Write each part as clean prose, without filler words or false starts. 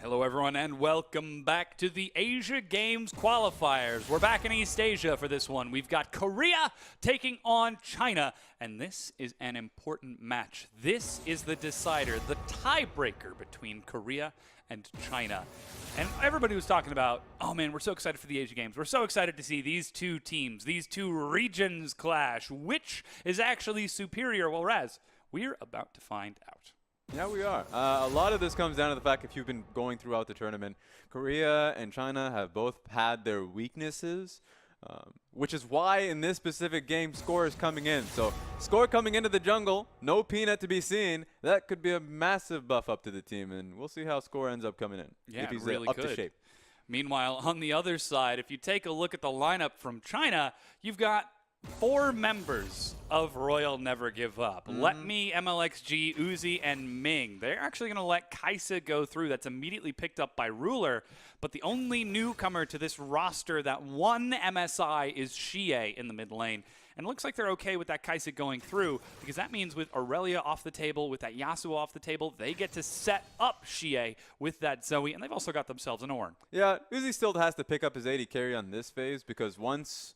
Hello everyone and welcome back to the Asia Games qualifiers. We're back in East Asia for this one. We've got Korea taking on China, and this is an important match. This is the decider, the tiebreaker between Korea and China. And everybody was talking about, oh man, we're so excited for the Asia Games. We're so excited to see these two teams, these two regions clash. Which is actually superior? Well, Raz, we're about to find out. Yeah, we are. A lot of this comes down to the fact if you've been going throughout the tournament, Korea and China have both had their weaknesses, which is why in this specific game, Score is coming in. So Score coming into the jungle, no Peanut to be seen. That could be a massive buff up to the team, and we'll see how Score ends up coming in. Yeah, if he's really up could. to shape. Meanwhile, on the other side, if you take a look at the lineup from China, you've got 4 members of Royal Never Give Up. Let Me, MLXG, Uzi, and Ming. They're actually going to let Kaisa go through. That's immediately picked up by Ruler. But the only newcomer to this roster that won MSI is Xie in the mid lane. And it looks like they're okay with that Kaisa going through, because that means with Aurelia off the table, with that Yasuo off the table, they get to set up Xie with that Zoe, and they've also got themselves an Ornn. Yeah, Uzi still has to pick up his AD carry on this phase, because once,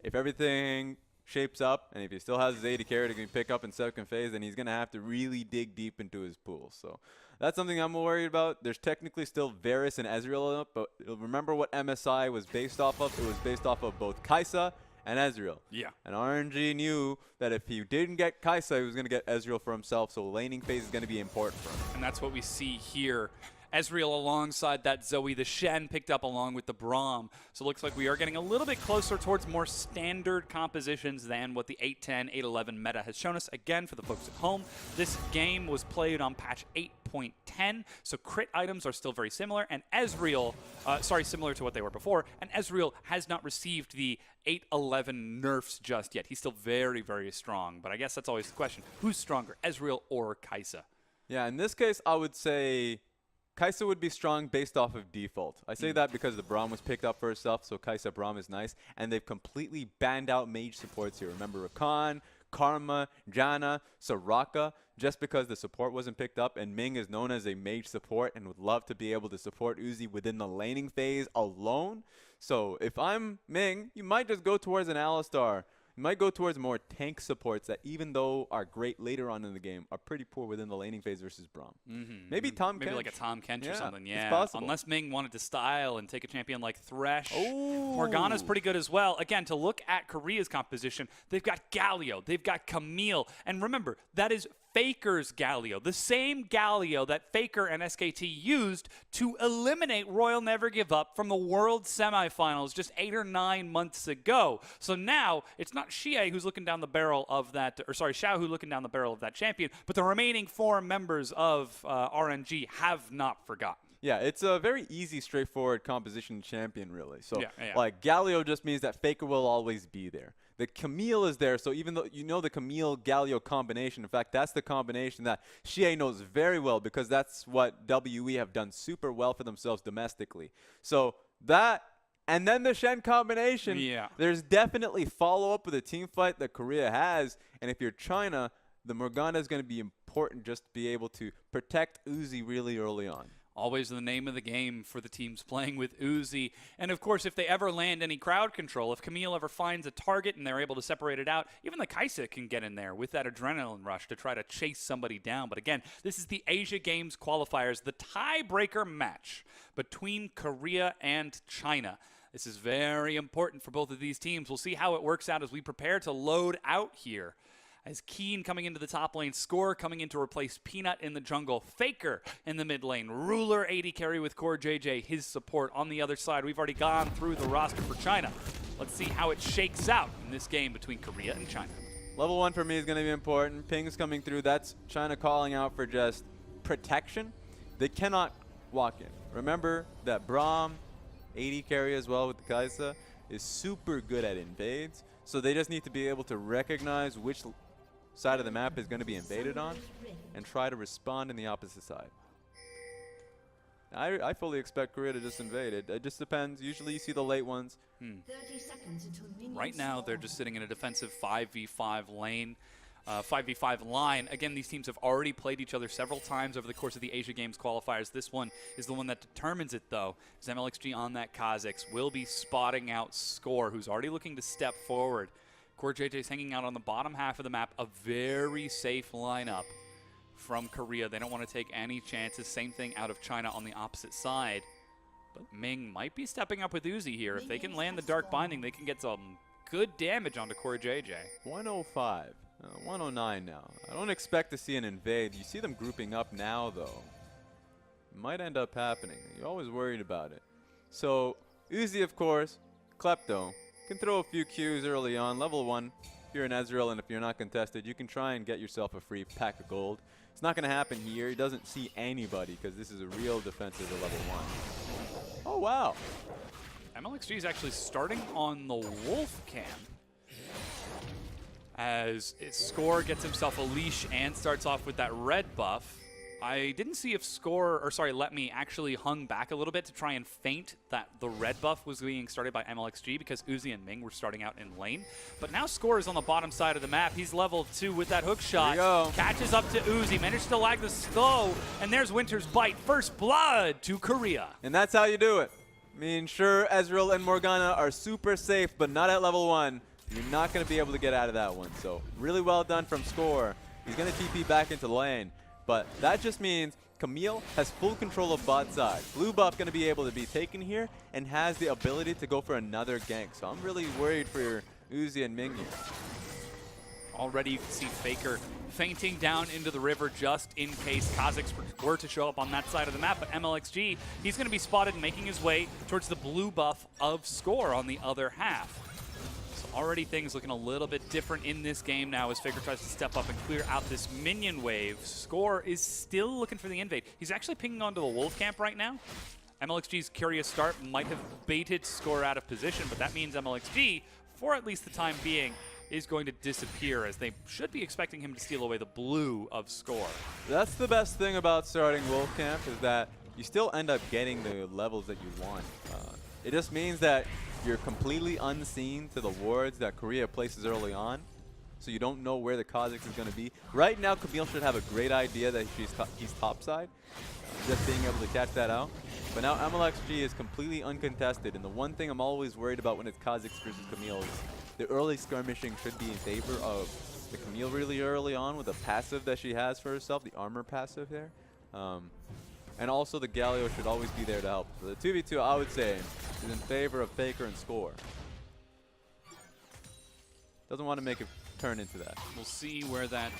if everything shapes up and if he still has his AD carry to pick up in second phase, then he's going to have to really dig deep into his pool. So that's something I'm worried about. There's technically still Varus and Ezreal up, but remember what MSI was based off of? It was based off of both Kaisa and Ezreal. Yeah. And RNG knew that if he didn't get Kaisa, he was going to get Ezreal for himself, so laning phase is going to be important for him. And that's what we see here. Ezreal alongside that Zoe, the Shen picked up along with the Braum. So it looks like we are getting a little bit closer towards more standard compositions than what the 8.10, 8.11 meta has shown us. Again, for the folks at home, this game was played on patch 8.10, so crit items are still very similar, and Ezreal, similar to what they were before, and Ezreal has not received the 8.11 nerfs just yet. He's still very, very strong, but I guess that's always the question. Who's stronger, Ezreal or Kaisa? Yeah, in this case, I would say Kaisa would be strong based off of default. I say that because the Braum was picked up first up, so Kaisa Braum is nice. And they've completely banned out mage supports here. Remember Rakan, Karma, Janna, Soraka, just because the support wasn't picked up. And Ming is known as a mage support and would love to be able to support Uzi within the laning phase alone. So if I'm Ming, you might just go towards an Alistar. You might go towards more tank supports that, even though are great later on in the game, are pretty poor within the laning phase versus Braum. Maybe Tahm Kench. Maybe like a Tahm Kench or something, yeah. It's possible. Unless Ming wanted to style and take a champion like Thresh. Oh. Morgana's pretty good as well. Again, to look at Korea's composition, they've got Galio, they've got Camille. And remember, that is Faker's Galio, the same Galio that Faker and SKT used to eliminate Royal Never Give Up from the World Semifinals just 8 or 9 months ago. So now it's not Xie who's looking down the barrel of that, or sorry, Xiao who's looking down the barrel of that champion, but the remaining 4 members of RNG have not forgotten. Yeah, it's a very easy, straightforward composition champion, really. So, yeah. like, Galio just means that Faker will always be there. The Camille is there, so even though you know the Camille-Galio combination, in fact, that's the combination that Xie knows very well, because that's what WE have done super well for themselves domestically. So that, and then the Shen combination, there's definitely follow-up with a team fight that Korea has, and if you're China, the Morgana is going to be important just to be able to protect Uzi really early on. Always the name of the game for the teams playing with Uzi. And of course, if they ever land any crowd control, if Camille ever finds a target and they're able to separate it out, even the Kaisa can get in there with that adrenaline rush to try to chase somebody down. But again, this is the Asia Games qualifiers, the tiebreaker match between Korea and China. This is very important for both of these teams. We'll see how it works out as we prepare to load out here. As Keen coming into the top lane, Score coming in to replace Peanut in the jungle, Faker in the mid lane, Ruler AD carry with KOR JJ, his support on the other side. We've already gone through the roster for China. Let's see how it shakes out in this game between Korea and China. Level 1 for me is going to be important. Ping's coming through. That's China calling out for just protection. They cannot walk in. Remember that Braum, AD carry as well with the Kaisa, is super good at invades. So they just need to be able to recognize which side of the map is going to be invaded on and try to respond in the opposite side. I fully expect Korea to just invade it. It just depends. Usually you see the late ones. 30 seconds until minions Right now, they're just sitting in a defensive 5v5 lane. 5v5 line. Again, these teams have already played each other several times over the course of the Asia Games qualifiers. This one is the one that determines it, though. As MLXG on that Kha'Zix will be spotting out Score, who's already looking to step forward. KOR JJ's hanging out on the bottom half of the map. A very safe lineup from Korea. They don't want to take any chances. Same thing out of China on the opposite side. But Ming might be stepping up with Uzi here. If they can land the Dark Binding, they can get some good damage onto KOR JJ. 105. 109 now. I don't expect to see an invade. You see them grouping up now, though. Might end up happening. You're always worried about it. So, Uzi, of course, Klepto, can throw a few Qs early on. Level 1, if you're an Ezreal and if you're not contested, you can try and get yourself a free pack of gold. It's not going to happen here. He doesn't see anybody because this is a real defensive at level 1. Oh, wow. MLXG is actually starting on the Wolf Camp as Score gets himself a leash and starts off with that red buff. I didn't see if Let Me actually hung back a little bit to try and feint that the red buff was being started by MLXG because Uzi and Ming were starting out in lane. But now Score is on the bottom side of the map. He's level 2 with that hook shot. Catches up to Uzi, managed to lag the slow, and there's Winter's Bite. First blood to Korea. And that's how you do it. I mean, sure, Ezreal and Morgana are super safe, but not at level 1. You're not going to be able to get out of that one. So really well done from Score. He's going to TP back into lane. But that just means Camille has full control of bot side. Blue buff going to be able to be taken here and has the ability to go for another gank. So I'm really worried for your Uzi and Ming here. Already you can see Faker fainting down into the river just in case Kha'Zix were to show up on that side of the map. But MLXG, he's going to be spotted making his way towards the blue buff of Score on the other half. Already things looking a little bit different in this game now as Faker tries to step up and clear out this minion wave. Score is still looking for the invade. He's actually pinging onto the Wolf Camp right now. MLXG's curious start might have baited Score out of position, but that means MLXG, for at least the time being, is going to disappear as they should be expecting him to steal away the blue of Score. That's the best thing about starting Wolf Camp is that you still end up getting the levels that you want. It just means that you're completely unseen to the wards that Korea places early on, so you don't know where the Kha'Zix is going to be. Right now, Camille should have a great idea that he's topside, just being able to catch that out. But now MLXG is completely uncontested, and the one thing I'm always worried about when it's Kha'Zix versus Camille is the early skirmishing should be in favor of the Camille really early on with the passive that she has for herself, the armor passive there. And also the Galio should always be there to help. So the 2v2, I would say, is in favor of Faker and Score. Doesn't want to make it turn into that. We'll see where that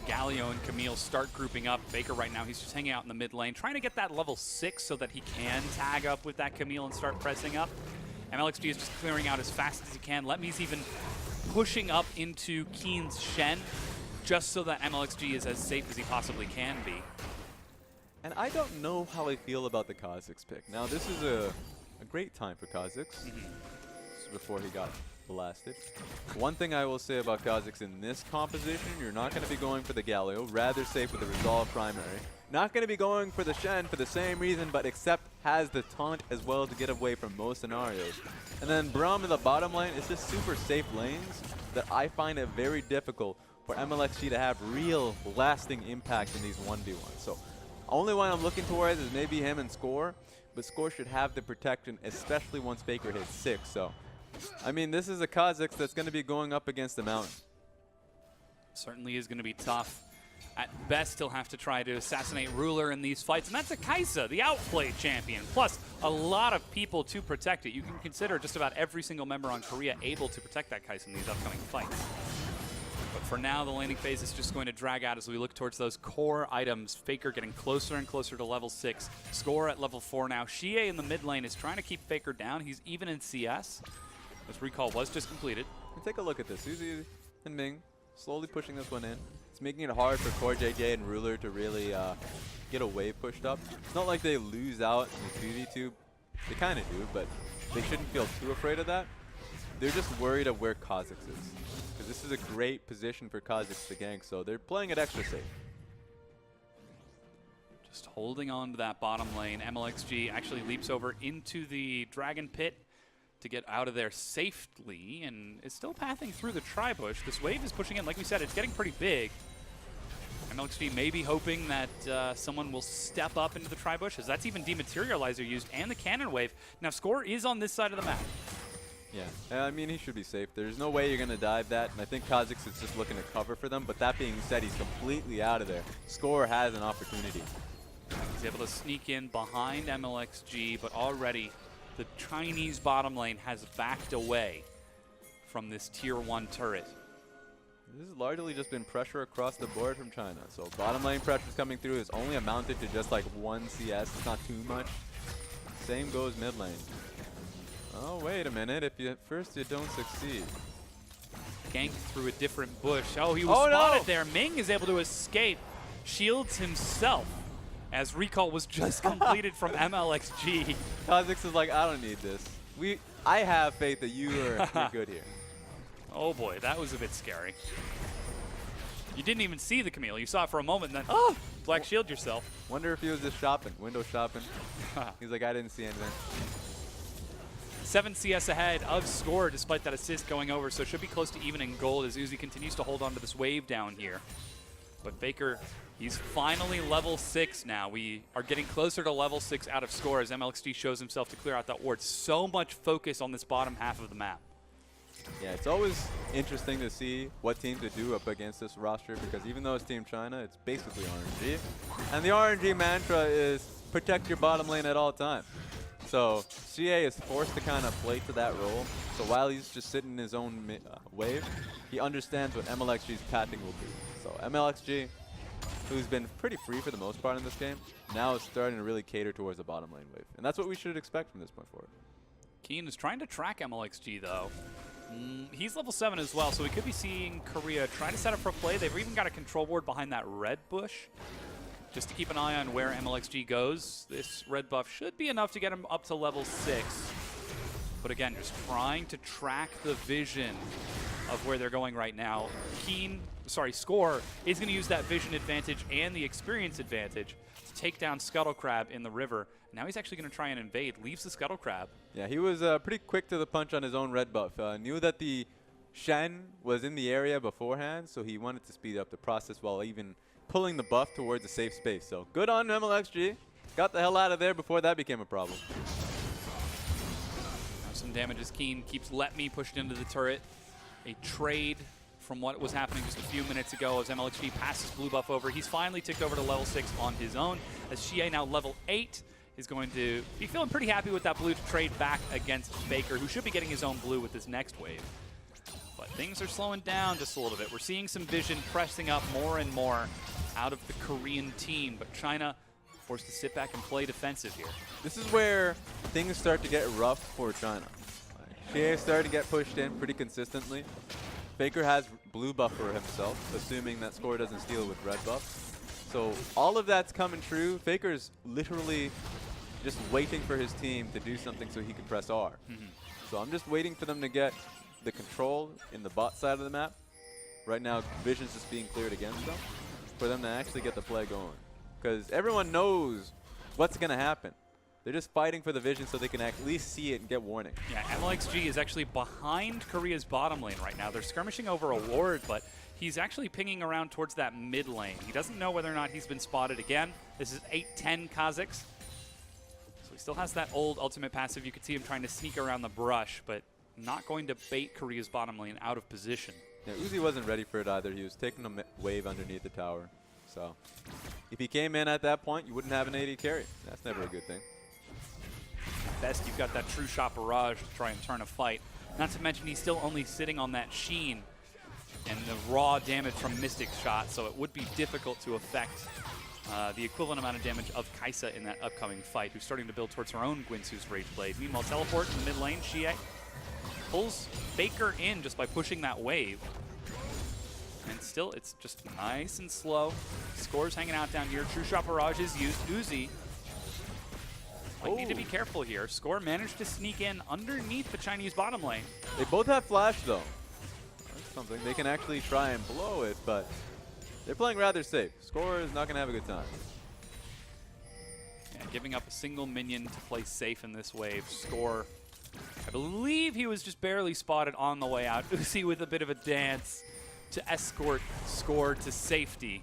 Galio and Camille start grouping up. Faker right now, he's just hanging out in the mid lane, trying to get that level 6 so that he can tag up with that Camille and start pressing up. MLXG is just clearing out as fast as he can. Letme's even pushing up into Keen's Shen just so that MLXG is as safe as he possibly can be. And I don't know how I feel about the Kha'Zix pick. Now, this is a great time for Kha'Zix. This is before he got blasted. One thing I will say about Kha'Zix in this composition, you're not going to be going for the Galio, rather safe with the Resolve primary. Not going to be going for the Shen for the same reason, but except has the taunt as well to get away from most scenarios. And then Braum in the bottom lane, it's just super safe lanes that I find it very difficult for MLXG to have real lasting impact in these 1v1s. So only one I'm looking towards is maybe him and Score, but Score should have the protection, especially once Faker hits 6. So, I mean, this is a Kha'Zix that's going to be going up against the mountain. Certainly is going to be tough. At best, he'll have to try to assassinate Ruler in these fights, and that's a Kai'Sa, the outplay champion. Plus, a lot of people to protect it. You can consider just about every single member on Korea able to protect that Kai'Sa in these upcoming fights. But for now, the laning phase is just going to drag out as we look towards those core items. Faker getting closer and closer to level 6. Score at level 4 now. Xie in the mid lane is trying to keep Faker down. He's even in CS. This recall was just completed. And take a look at this. Uzi and Ming slowly pushing this one in. It's making it hard for KOR JJ and Ruler to really get a wave pushed up. It's not like they lose out in the 2v2. They kind of do, but they shouldn't feel too afraid of that. They're just worried of where Kha'Zix is. Because this is a great position for Kha'Zix to gank, so they're playing it extra safe. Just holding on to that bottom lane. MLXG actually leaps over into the Dragon Pit. to get out of there safely, and is still pathing through the tri-bush. This wave is pushing in. Like we said, it's getting pretty big. MLXG may be hoping that someone will step up into the tri-bush, as that's even Dematerializer used, and the cannon wave. Now, Score is on this side of the map. Yeah, I mean, he should be safe. There's no way you're going to dive that, and I think Kha'Zix is just looking to cover for them, but that being said, he's completely out of there. Score has an opportunity. He's able to sneak in behind MLXG, but already the Chinese bottom lane has backed away from this tier 1 turret. This has largely just been pressure across the board from China. So bottom lane pressures coming through is only amounted to just like 1 CS. It's not too much. Same goes mid lane. Oh, wait a minute. If you first you don't succeed. Ganked through a different bush. Oh, he was spotted there. Ming is able to escape. Shields himself as recall was just completed from MLXG. Kha'Zix is like, I don't need this. I have faith that you're good here. Oh boy, that was a bit scary. You didn't even see the Camille. You saw it for a moment, and then, oh, black shield yourself. Wonder if he was just shopping, window shopping. He's like, I didn't see anything. 7 CS ahead of Score, despite that assist going over, so should be close to even in gold as Uzi continues to hold on to this wave down here. But Faker, he's finally level 6 now. We are getting closer to level 6 out of Score as MLXG shows himself to clear out that ward. So much focus on this bottom half of the map. Yeah, it's always interesting to see what teams to do up against this roster, because even though it's Team China, it's basically RNG. And the RNG mantra is protect your bottom lane at all times. So CA is forced to kind of play to that role. So while he's just sitting in his own wave, he understands what MLXG's pathing will be. So MLXG, who's been pretty free for the most part in this game, now is starting to really cater towards the bottom lane wave. And that's what we should expect from this point forward. Keen is trying to track MLXG, though. He's level 7 as well, so we could be seeing Korea trying to set up for a play. They've even got a control ward behind that red bush, just to keep an eye on where MLXG goes. This red buff should be enough to get him up to level 6. But again, just trying to track the vision of where they're going right now. Score is going to use that vision advantage and the experience advantage to take down Scuttle Crab in the river. Now he's actually going to try and invade. Leaves the Scuttle Crab. Yeah, he was pretty quick to the punch on his own red buff. Knew that the Shen was in the area beforehand, so he wanted to speed up the process while even pulling the buff towards a safe space. So good on MLXG. Got the hell out of there before that became a problem. Now some damage as Keen keeps Let Me pushed into the turret. A trade from what was happening just a few minutes ago as MLXG passes blue buff over. He's finally ticked over to level 6 on his own, as Xie now level 8 is going to be feeling pretty happy with that blue to trade back against Baker, who should be getting his own blue with this next wave. But things are slowing down just a little bit. We're seeing some vision pressing up more and more out of the Korean team, but China forced to sit back and play defensive here. This is where things start to get rough for China. Xie is starting to get pushed in pretty consistently. Faker has blue buff for himself, assuming that Score doesn't steal with red buff. So all of that's coming true. Faker's literally just waiting for his team to do something so he can press R. So I'm just waiting for them to get the control in the bot side of the map. Right now, Vision's just being cleared against them, for them to actually get the play going. Because everyone knows what's going to happen. They're just fighting for the vision so they can at least see it and get warning. Yeah, MLXG is actually behind Korea's bottom lane right now. They're skirmishing over a ward, but he's actually pinging around towards that mid lane. He doesn't know whether or not he's been spotted again. This is 8-10 Kha'Zix. So he still has that old ultimate passive. You could see him trying to sneak around the brush, but not going to bait Korea's bottom lane out of position. Yeah, Uzi wasn't ready for it either. He was taking a wave underneath the tower. So if he came in at that point, you wouldn't have an AD carry. That's never a good thing. Best you've got that true shot barrage to try and turn a fight. Not to mention he's still only sitting on that sheen and the raw damage from Mystic shot, so it would be difficult to affect the equivalent amount of damage of Kaisa in that upcoming fight, who's starting to build towards her own Guinsoo's Rage Blade. Meanwhile, teleport in the mid lane, Xie pulls Faker in just by pushing that wave. And still, it's just nice and slow. Score's hanging out down here. True Shot Barrage is used. Uzi might need to be careful here. Score managed to sneak in underneath the Chinese bottom lane. They both have flash, though. That's something. They can actually try and blow it, but they're playing rather safe. Score is not going to have a good time. Yeah, giving up a single minion to play safe in this wave. Score I believe he was just barely spotted on the way out. Uzi with a bit of a dance to escort Score to safety.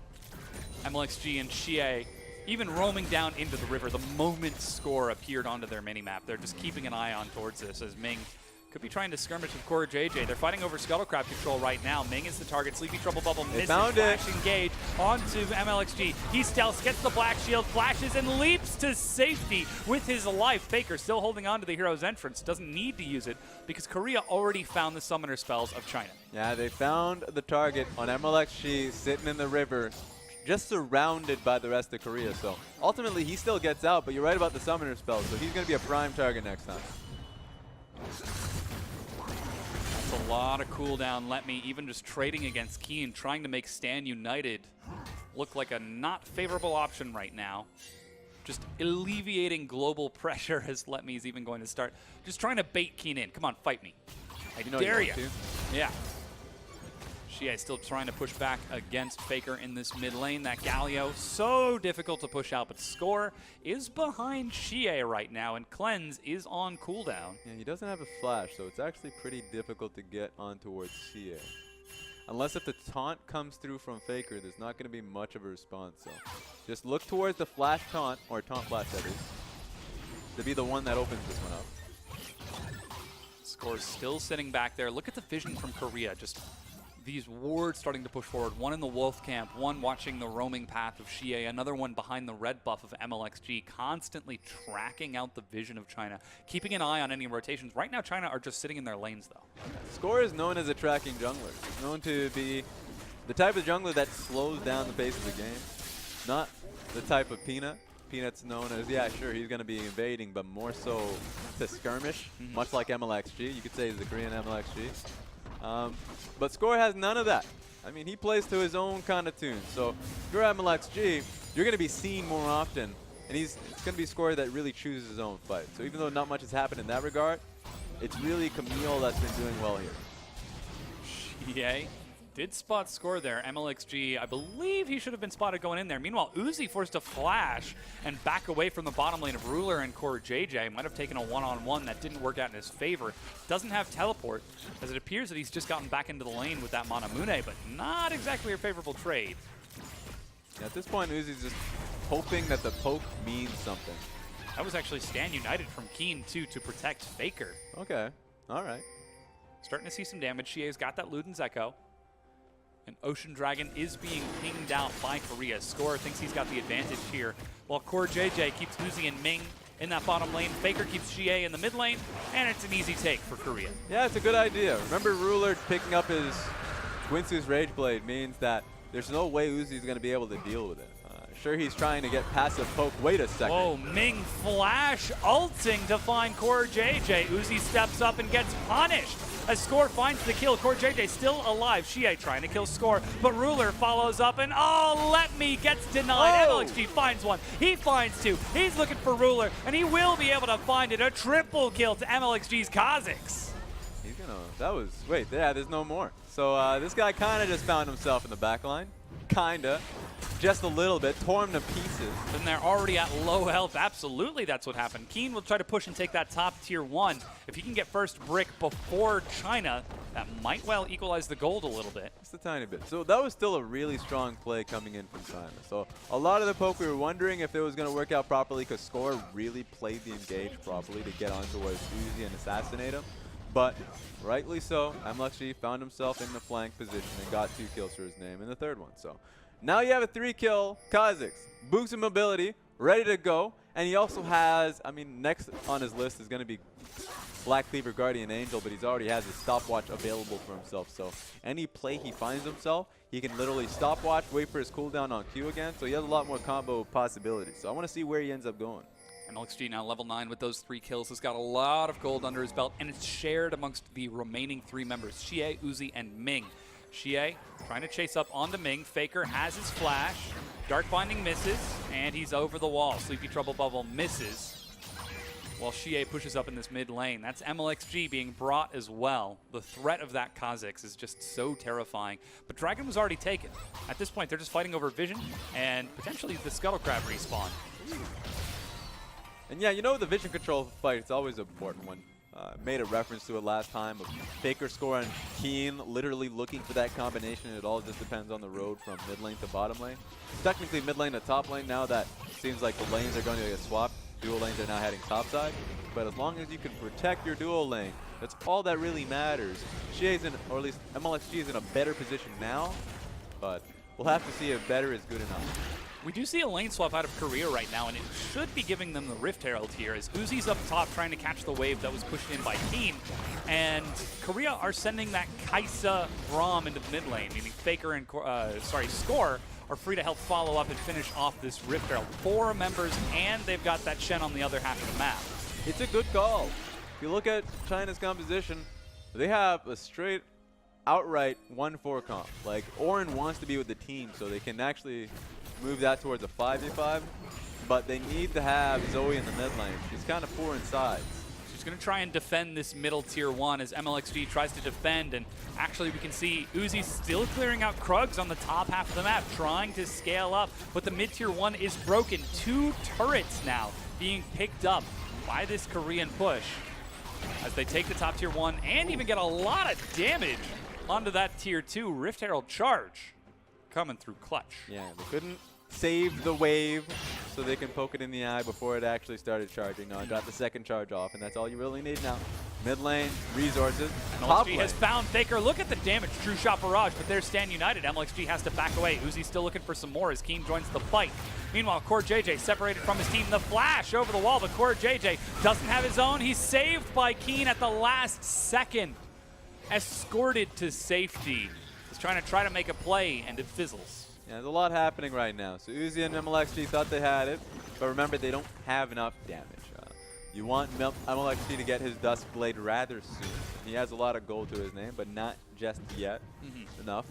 MLXG and Xie even roaming down into the river the moment Score appeared onto their minimap. They're just keeping an eye on towards this as Ming could be trying to skirmish with KOR JJ. They're fighting over Scuttle Crab control right now. Ming is the target. Sleepy Trouble Bubble misses. Flash engage onto MLXG. He stealths, gets the black shield, flashes, and leaps to safety with his life. Faker still holding on to the hero's entrance. Doesn't need to use it because Korea already found the summoner spells of China. Yeah, they found the target on MLXG sitting in the river, just surrounded by the rest of Korea. So ultimately, he still gets out, but you're right about the summoner spells. So he's going to be a prime target next time. That's a lot of cooldown. Let me even just trading against Keen, trying to make Stand United look like a not favorable option right now. Just alleviating global pressure as Let Me is even going to start. Just trying to bait Keen in. Come on, fight me. I dare you. Yeah. Xie still trying to push back against Faker in this mid lane. That Galio, so difficult to push out, but Score is behind Xie right now, and Cleanse is on cooldown. Yeah, he doesn't have a flash, so it's actually pretty difficult to get on towards Xie. Unless if the taunt comes through from Faker, there's not going to be much of a response. So just look towards the flash taunt, or taunt flash that is, to be the one that opens this one up. Score's still sitting back there. Look at the vision from Korea. Just these wards starting to push forward. One in the wolf camp, one watching the roaming path of Xie, another one behind the red buff of MLXG, constantly tracking out the vision of China, keeping an eye on any rotations. Right now, China are just sitting in their lanes, though. Score is known as a tracking jungler. He's known to be the type of jungler that slows down the pace of the game, not the type of Peanut. Peanut's known as, yeah, sure, he's going to be invading, but more so to skirmish, much like MLXG. You could say he's the Korean MLXG. But Score has none of that. I mean, he plays to his own kind of tune. So if you're MLXG, you're going to be seen more often. And it's going to be Score that really chooses his own fight. So even though not much has happened in that regard, it's really Camille that's been doing well here. Xie did spot Score there. MLXG, I believe he should have been spotted going in there. Meanwhile, Uzi forced to flash and back away from the bottom lane of Ruler and KOR JJ. Might have taken a one-on-one that didn't work out in his favor. Doesn't have teleport, as it appears that he's just gotten back into the lane with that Manamune, but not exactly a favorable trade. At this point, Uzi's just hoping that the poke means something. That was actually Stand United from Keen, too, to protect Faker. Okay, all right. Starting to see some damage. Xie's got that Luden's Echo. And Ocean Dragon is being pinged out by Korea. Score thinks he's got the advantage here, while KOR JJ keeps Uzi and Ming in that bottom lane. Faker keeps Xie in the mid lane, and it's an easy take for Korea. Yeah, it's a good idea. Remember, Ruler picking up his Gwinsu's Rage Blade means that there's no way Uzi's going to be able to deal with it. Sure, he's trying to get passive poke. Wait a second. Oh, Ming flash ulting to find KOR JJ. Uzi steps up and gets punished as Score finds the kill. KOR JJ still alive. Xie trying to kill Score, but Ruler follows up and Let Me gets denied. Oh. MLXG finds one. He finds two. He's looking for Ruler, and he will be able to find it. A triple kill to MLXG's Kazakhs. He's gonna, wait, yeah, there's no more. So this guy kind of just found himself in the back line. Kinda. Just a little bit, tore him to pieces. And they're already at low health. Absolutely, that's what happened. Keen will try to push and take that top tier 1. If he can get first brick before China, that might well equalize the gold a little bit. Just a tiny bit. So that was still a really strong play coming in from China. So a lot of the poke, we were wondering if it was going to work out properly because Score really played the engage properly to get on towards Uzi and assassinate him. But rightly so, MLXG found himself in the flank position and got 2 kills for his name in the third one. So now you have a 3-kill Kazakhs. Boost of mobility, ready to go. And he also has, I mean, next on his list is going to be Black Cleaver Guardian Angel, but he's already has his stopwatch available for himself. So any play he finds himself, he can literally stopwatch, wait for his cooldown on Q again. So he has a lot more combo possibilities. So I want to see where he ends up going. MLXG now level 9 with those 3 kills. Has got a lot of gold under his belt, and it's shared amongst the remaining 3 members, Xie, Uzi, and Ming. Xie trying to chase up onto Ming. Faker has his flash. Dark Binding misses, and he's over the wall. Sleepy Trouble Bubble misses, while Xie pushes up in this mid lane. That's MLXG being brought as well. The threat of that Kazakhs is just so terrifying. But Dragon was already taken. At this point, they're just fighting over vision and potentially the Scuttle Crab respawn. And yeah, you know the vision control fight, it's always an important one. Made a reference to it last time of Faker Score and Keen literally looking for that combination. It all just depends on the road from mid lane to bottom lane. Technically mid lane to top lane now that seems like the lanes are going to get swapped. Dual lanes are now heading topside. But as long as you can protect your dual lane, that's all that really matters. Shea's in, or at least MLXG is in a better position now, but we'll have to see if better is good enough. We do see a lane swap out of Korea right now, and it should be giving them the Rift Herald here, as Uzi's up top trying to catch the wave that was pushed in by Keen, and Korea are sending that Kaisa Braum into the mid lane, meaning Faker and Score are free to help follow up and finish off this Rift Herald. 4 members, and they've got that Shen on the other half of the map. It's a good call. If you look at China's composition, they have a straight outright 1-4 comp. Like, Orin wants to be with the team, so they can actually move that towards a 5v5, but they need to have Zoe in the mid lane. She's kind of poor in sides. She's going to try and defend this middle tier 1 as MLXG tries to defend, and actually we can see Uzi still clearing out Krugs on the top half of the map, trying to scale up, but the mid tier 1 is broken. 2 turrets now being picked up by this Korean push as they take the top tier 1 and even get a lot of damage onto that tier 2 Rift Herald charge coming through clutch. Yeah, they couldn't save the wave so they can poke it in the eye before it actually started charging. No, I got the second charge off, and that's all you really need now. Mid lane, resources. MLXG has found Faker. Look at the damage. True shot barrage, but there's Stand United. MLXG has to back away. Uzi's still looking for some more as Keen joins the fight. Meanwhile, KOR JJ separated from his team. The flash over the wall, but KOR JJ doesn't have his own. He's saved by Keen at the last second. Escorted to safety. He's trying to make a play, and it fizzles. Yeah, there's a lot happening right now. So Uzi and MLXG thought they had it, but remember, they don't have enough damage. You want MLXG to get his Dusk Blade rather soon. He has a lot of gold to his name, but not just yet enough.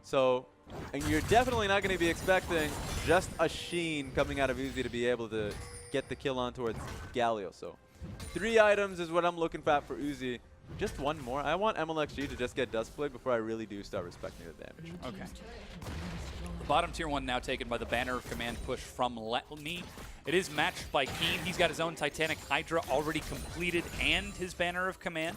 So, and you're definitely not going to be expecting just a Sheen coming out of Uzi to be able to get the kill on towards Galio. So 3 items is what I'm looking for Uzi. Just 1 more. I want MLXG to just get Dusk Blade before I really do start respecting the damage. Okay. The bottom tier 1 now taken by the Banner of Command push from Letney. It is matched by Keen. He's got his own Titanic Hydra already completed and his Banner of Command.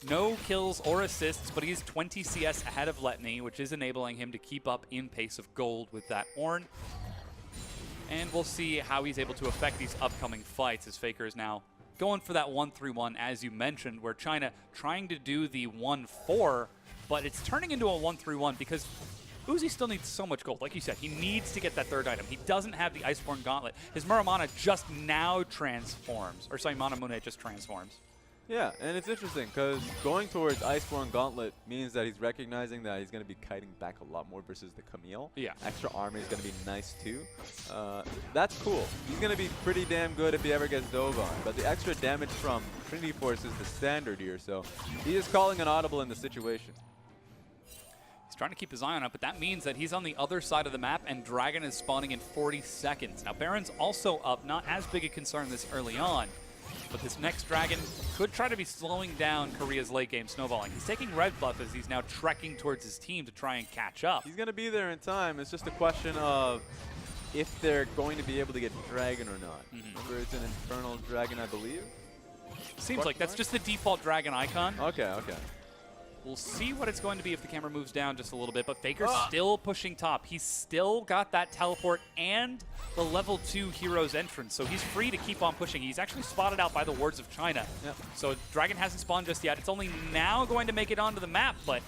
No kills or assists, but he's 20 CS ahead of Letney, which is enabling him to keep up in pace of gold with that Ornn. And we'll see how he's able to affect these upcoming fights as Faker is now going for that 1-3-1, as you mentioned, where China trying to do the 1-4, but it's turning into a 1-3-1 because Uzi still needs so much gold. Like you said, he needs to get that 3rd item. He doesn't have the Iceborne Gauntlet. His Muramana just now transforms. Or sorry, Mana Mune just transforms. Yeah, and it's interesting because going towards Iceborne Gauntlet means that he's recognizing that he's going to be kiting back a lot more versus the Camille. Yeah. Extra armor is going to be nice too. That's cool. He's going to be pretty damn good if he ever gets dove on. But the extra damage from Trinity Force is the standard here, so he is calling an audible in the situation. He's trying to keep his eye on it, but that means that he's on the other side of the map and Dragon is spawning in 40 seconds. Now Baron's also up, not as big a concern this early on, but this next Dragon could try to be slowing down Korea's late game snowballing. He's taking red buff as he's now trekking towards his team to try and catch up. He's going to be there in time. It's just a question of if they're going to be able to get Dragon or not. Remember, it's an Infernal Dragon, I believe? Seems like that's just the default Dragon icon. Okay, okay. We'll see what it's going to be if the camera moves down just a little bit, but Faker's still pushing top. He's still got that teleport and the level 2 hero's entrance, so he's free to keep on pushing. He's actually spotted out by the Wards of China. Yep. So Dragon hasn't spawned just yet. It's only now going to make it onto the map, but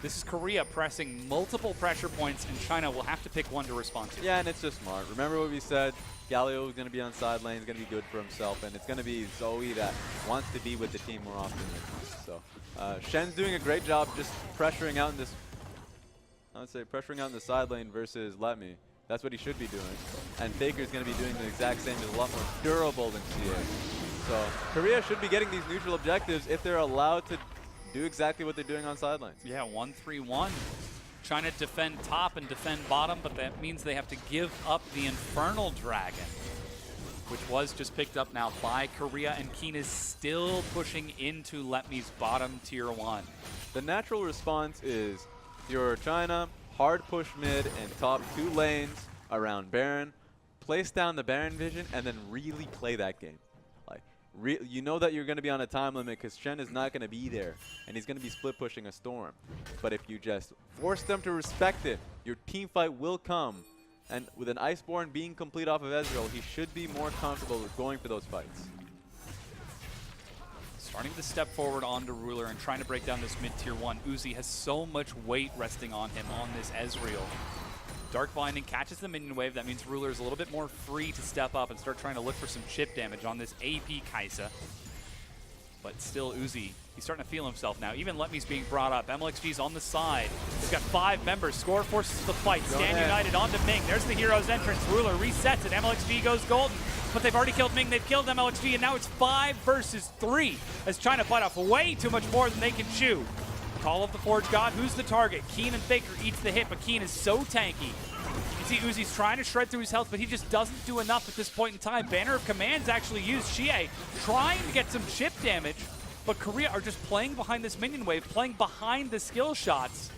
this is Korea pressing multiple pressure points, and China will have to pick one to respond to. Yeah, and it's just smart. Remember what we said? Galio is going to be on side lane, is going to be good for himself, and it's going to be Zoe that wants to be with the team more often than not. So Shen's doing a great job just pressuring out in this, I would say pressuring out in the side lane versus Let Me. That's what he should be doing. And Faker's going to be doing the exact same, just a lot more durable than CA. So Korea should be getting these neutral objectives if they're allowed to do exactly what they're doing on side lanes. Yeah, 1-3-1. Trying to defend top and defend bottom, but that means they have to give up the Infernal Dragon, which was just picked up now by Korea, and Keen is still pushing into Letme's bottom tier 1. The natural response is your China, hard push mid and top 2 lanes around Baron, place down the Baron vision, and then really play that game. Like, you know that you're going to be on a time limit because Shen is not going to be there, and he's going to be split pushing a Storm. But if you just force them to respect it, your team fight will come. And with an Iceborne being complete off of Ezreal, he should be more comfortable with going for those fights. Starting to step forward onto Ruler and trying to break down this mid-tier 1. Uzi has so much weight resting on him on this Ezreal. Dark Binding catches the minion wave. That means Ruler is a little bit more free to step up and start trying to look for some chip damage on this AP Kai'Sa. But still, Uzi, he's starting to feel himself now. Even Letme's being brought up. MLXG's on the side. He's got 5 members. Score forces the fight. Stand United onto Ming. There's the hero's entrance. Ruler resets it. MLXG goes golden. But they've already killed Ming. They've killed MLXG. And now it's 5 versus 3 as China bite off way too much more than they can chew. Call of the Forge God. Who's the target? Keen and Faker eats the hit, but Keen is so tanky. You see Uzi's trying to shred through his health, but he just doesn't do enough at this point in time. Banner of Command's actually used. Xie trying to get some chip damage, but Korea are just playing behind this minion wave, playing behind the skill shots,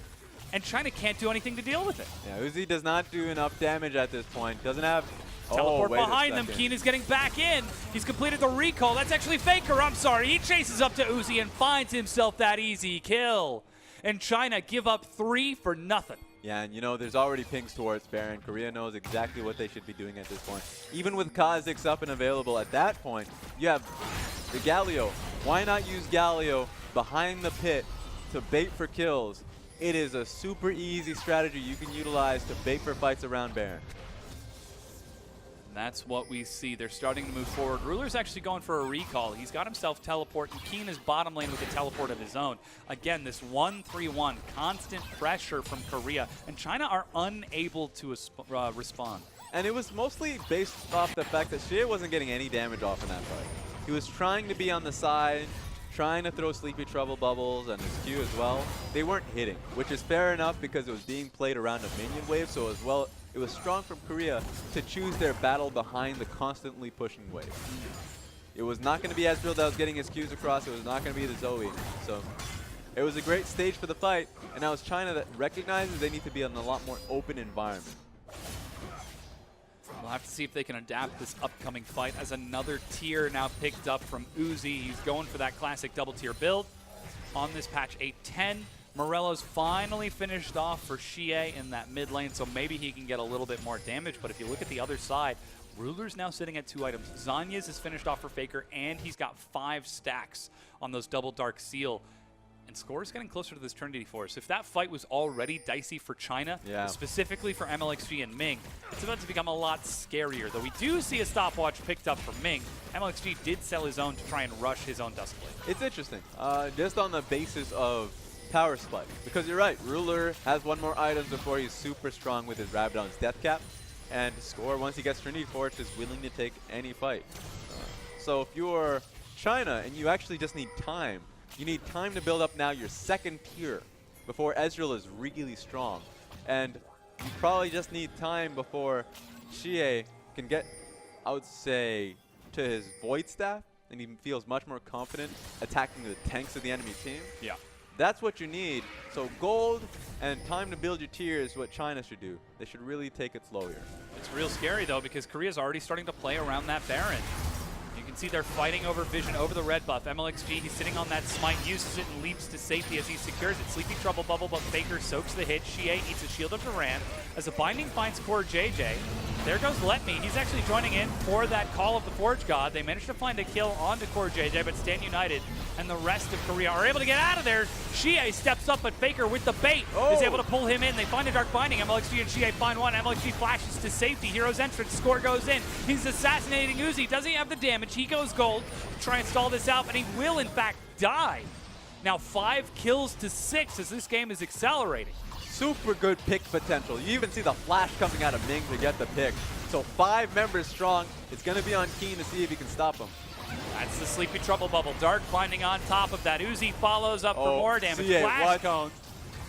and China can't do anything to deal with it. Yeah, Uzi does not do enough damage at this point. Doesn't have... Teleport behind them. Keen is getting back in. He's completed the recall. That's actually Faker. I'm sorry. He chases up to Uzi and finds himself that easy kill. And China give up 3 for nothing. Yeah, and you know, there's already pings towards Baron. Korea knows exactly what they should be doing at this point. Even with Kha'Zix up and available at that point, you have the Galio. Why not use Galio behind the pit to bait for kills? It is a super easy strategy you can utilize to bait for fights around Baron. That's what we see. They're starting to move forward. Ruler's actually going for a recall. He's got himself teleport, and Keen is bottom lane with a teleport of his own. Again, this 1-3-1, constant pressure from Korea, and China are unable to respond. And it was mostly based off the fact that Xie wasn't getting any damage off in that fight. He was trying to be on the side, trying to throw Sleepy Trouble bubbles and his Q as well. They weren't hitting, which is fair enough because it was being played around a minion wave, so as well, it was strong from Korea to choose their battle behind the constantly pushing wave. It was not going to be Ezreal that was getting his Qs across. It was not going to be the Zoe. So it was a great stage for the fight, and now it's China that recognizes they need to be in a lot more open environment. We'll have to see if they can adapt this upcoming fight as another tier now picked up from Uzi. He's going for that classic double tier build on this patch 8.10. Morello's finally finished off for Xie in that mid lane, so maybe he can get a little bit more damage. But if you look at the other side, Ruler's now sitting at 2 items. Zanya's is finished off for Faker, and he's got 5 stacks on those double Dark Seal. And Score is getting closer to this Trinity Force. If that fight was already dicey for China, specifically for MLXG and Ming, it's about to become a lot scarier. Though we do see a stopwatch picked up from Ming. MLXG did sell his own to try and rush his own Duskblade. It's interesting, just on the basis of power spike, because you're right, Ruler has 1 more item before he's super strong with his Rabadon's Death Cap, and Score, once he gets Trinity Force, is willing to take any fight. So if you're China and you actually just need time, you need time to build up now your 2nd tier before Ezreal is really strong. And you probably just need time before Xie can get, I would say, to his Void Staff, and he feels much more confident attacking the tanks of the enemy team. Yeah. That's what you need. So gold and time to build your tier is what China should do. They should really take it slow here. It's real scary, though, because Korea's already starting to play around that Baron. You can see they're fighting over vision, over the red buff. MLXG, he's sitting on that smite, uses it and leaps to safety as he secures it. Sleepy Trouble bubble, but Faker soaks the hit. Xie eats a shield of Duran. As the binding finds KOR JJ, there goes Letme. He's actually joining in for that Call of the Forge God. They managed to find a kill onto KOR JJ, but Stand United and the rest of Korea are able to get out of there. Xie steps up, but Faker with the bait is able to pull him in. They find a Dark Binding. MLXG and Xie find one. MLXG flashes to safety. Hero's entrance. Score goes in. He's assassinating Uzi. Does he have the damage? He goes gold to try and stall this out, and he will, in fact, die. Now 5 kills to 6 as this game is accelerating. Super good pick potential. You even see the flash coming out of Ming to get the pick. So 5 members strong. It's going to be on Keen to see if he can stop him. That's the Sleepy Trouble bubble. Dark Binding on top of that. Uzi follows up for more damage. Flash cone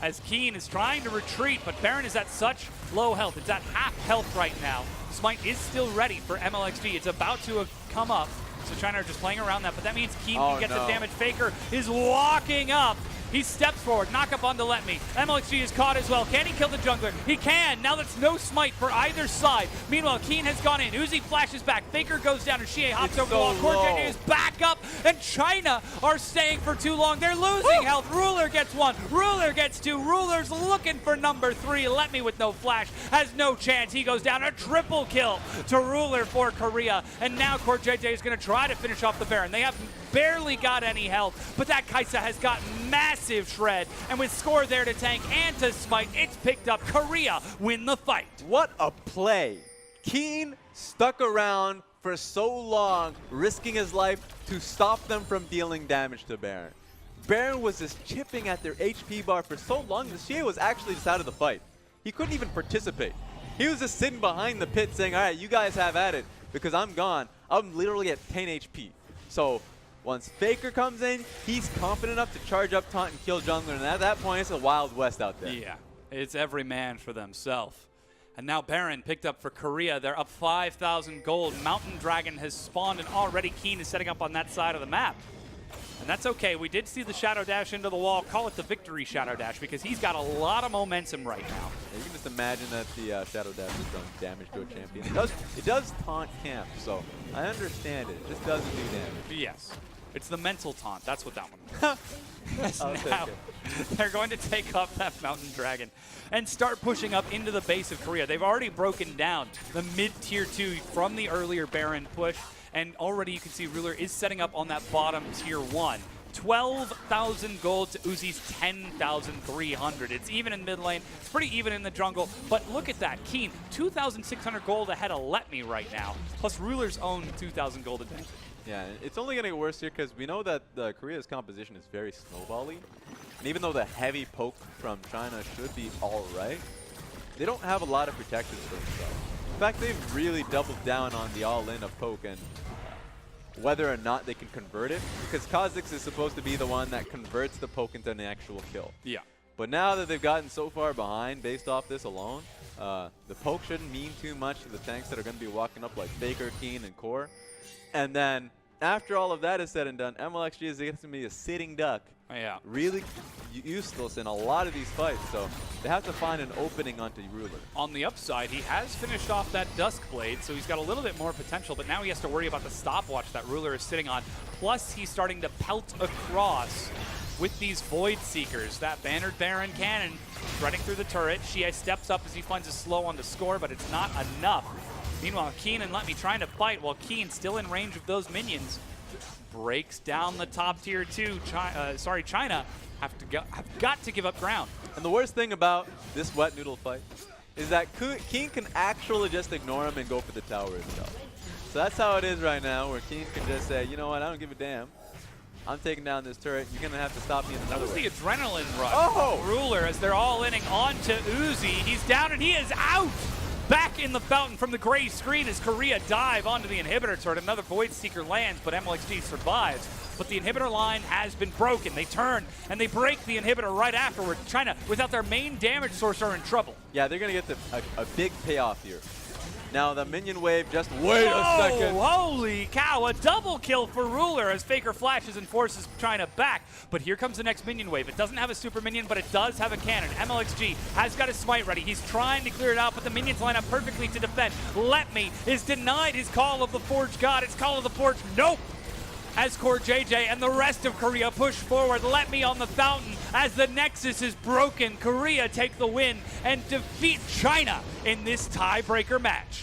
as Keen is trying to retreat, but Baron is at such low health. It's at half health right now. Smite is still ready for MLXG. It's about to come up. So China are just playing around that, but that means Keen can get the damage. Faker is walking up. He steps forward. Knock up onto Let Me. MLXG is caught as well. Can he kill the jungler? He can. Now that's no smite for either side. Meanwhile, Keen has gone in. Uzi flashes back. Faker goes down, and Shie hops over the wall. KOR is back up, and China are staying for too long. They're losing health. Ruler gets one. Ruler gets two. Ruler's looking for number 3. Let Me with no flash has no chance. He goes down. A triple kill to Ruler for Korea. And now KOR is going to try to finish off the Baron. They have barely got any health, but that Kai'Sa has got massive shred. And with Score there to tank and to smite, it's picked up. Korea win the fight. What a play. Keen stuck around for so long, risking his life to stop them from dealing damage to Baron. Baron was just chipping at their HP bar for so long that Shie was actually just out of the fight. He couldn't even participate. He was just sitting behind the pit saying, all right, you guys have at it because I'm gone. I'm literally at 10 HP. So once Faker comes in, he's confident enough to charge up taunt and kill jungler. And at that point, it's a Wild West out there. Yeah, it's every man for themselves. And now Baron picked up for Korea. They're up 5,000 gold. Mountain Dragon has spawned, and already Keen is setting up on that side of the map. And that's okay. We did see the Shadow Dash into the wall. Call it the victory Shadow Dash because he's got a lot of momentum right now. Yeah, you can just imagine that the Shadow Dash has done damage to a champion. It does taunt camp, so I understand it. It just doesn't do damage. Yes. It's the mental taunt. That's what that one was. I'll Now, take it. they're going to take off that Mountain Dragon and start pushing up into the base of Korea. They've already broken down the mid-tier 2 from the earlier Baron push. And already you can see Ruler is setting up on that bottom tier 1. 12,000 gold to Uzi's 10,300. It's even in mid lane. It's pretty even in the jungle. But look at that. Keen, 2,600 gold ahead of Let Me right now. Plus Ruler's own 2,000 gold advantage. Yeah, it's only going to get worse here because we know that Korea's composition is very snowball-y. And even though the heavy poke from China should be all right, they don't have a lot of protections for themselves. In fact, they've really doubled down on the all-in of poke and whether or not they can convert it, because Kha'Zix is supposed to be the one that converts the poke into an actual kill. Yeah. But now that they've gotten so far behind based off this alone, the poke shouldn't mean too much to the tanks that are going to be walking up like Faker, Keen, and KOR. And then after all of that is said and done, MLXG is going to be a sitting duck. Yeah. Really useless in a lot of these fights, so they have to find an opening onto Ruler. On the upside, he has finished off that Dusk Blade, so he's got a little bit more potential, but now he has to worry about the stopwatch that Ruler is sitting on. Plus, he's starting to pelt across with these Void Seekers. That bannered Baron cannon running through the turret. Shie steps up as he finds a slow on the Score, but it's not enough. Meanwhile, Keen and Let Me trying to fight while Keen still in range of those minions. Breaks down the top tier 2. China have got to give up ground. And the worst thing about this wet noodle fight is that Keen can actually just ignore him and go for the tower itself. So that's how it is right now, where Keen can just say, you know what, I don't give a damn. I'm taking down this turret. You're going to have to stop me in another way. That was the adrenaline rush. Oh! Ruler as they're all inning onto Uzi. He's down and he is out. Back in the fountain from the gray screen as Korea dive onto the inhibitor turret. Another Void Seeker lands, but MLXG survives. But the inhibitor line has been broken. They turn and they break the inhibitor right afterward. China, without their main damage source, are in trouble. Yeah, they're going to get a big payoff here. Now the minion wave, just wait a second. Holy cow, a double kill for Ruler as Faker flashes and forces China back. But here comes the next minion wave. It doesn't have a super minion, but it does have a cannon. MLXG has got his smite ready. He's trying to clear it out, but the minions line up perfectly to defend. Let Me is denied his Call of the Forge God. It's Call of the Forge, nope. As KOR and the rest of Korea push forward. Let Me on the fountain as the Nexus is broken. Korea take the win and defeat China in this tiebreaker match.